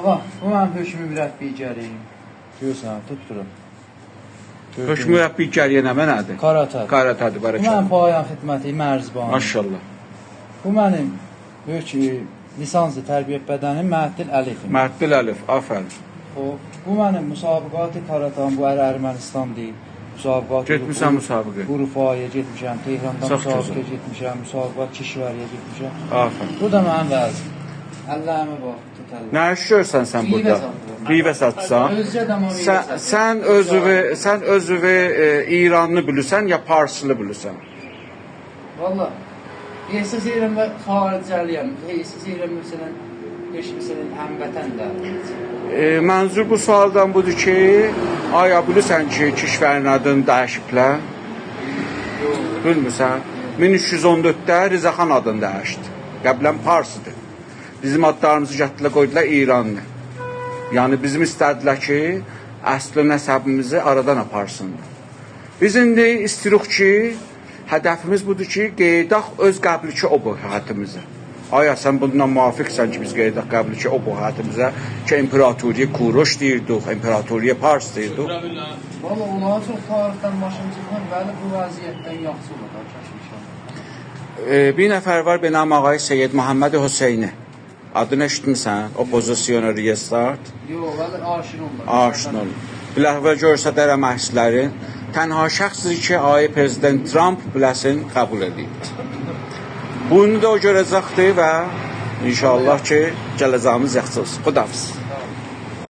Baba, bu mənim hökmü mürəbbiyərim. Görürsən, tutdurum. Hökmü mürəbbiyəriyə nə mənadır? Karatə. Karatədir, Bu mənim bərəkət. payan xidməti, mərzbanı. Maşallah. Bu mənim lisanslı tərbiyə bədəni Məhdil Əlifim. Məhdil Əlif, afərin. Bu mənim müsabiqatı karatam, bu Ermənistan deyil. Müsabiqat. Getmişsən müsabiqə. Urfaya getmişəm, Tehranda Çox müsabiqə gözəl. getmişəm, müsabiqat Kişvəriyə getmişəm. Afərin. Bu da mənim vəzim. Əllərimə bax, tut əllərimə. Nə iş görsən sən burada? Rivə satsan. Özcə də mən rivə Sən özüvü İranlı bilirsən ya Parslı bilirsən? Valla, hesas edirəm və xaricəliyəm. Hesas edirəm məsələn, məsələn, həmvətən də. Mənzur bu sualdan budur ki, aya bilirsən ki, kişvərin adını dəyişiblər? Bilmirsən? 1314-də Rızaxan adını dəyişdi. Qəblən Parsıdır. Bizim adlarımızı gətirdilə qoydular İranlı. Yəni bizim istədilər ki, əsli nəsəbimizi aradan aparsınlar. Biz indi istirik ki, hədəfimiz budur ki, qeydaq öz qəbli ki, o bu həyatımızı. Aya sən bundan müvafiqsən ki, biz qeydaq qəbli ki, o bu həyatımıza ki, İmperatoriya Kuroş deyirdik, İmperatoriya Pars deyirdik. Valla, onlara çox tarixdən başım çıxın, bəli, bu vəziyyətdən yaxşı olur da, kəşmişəm. Bir nəfər var, benim ağay Seyyid Muhammed Hüseyni. Adını eşitmirsən? Opozisyoner restart. Yox, bəli, aşin olmur. Aşin olmur. Biləhvə görsədərəm əhslərin. Tənha şəxsdir ki, ayı Prezident Trump biləsin qəbul edib. Bunu da o görəcəkdir və inşallah ki, gələcəyimiz yaxşı olsun. Xudafız.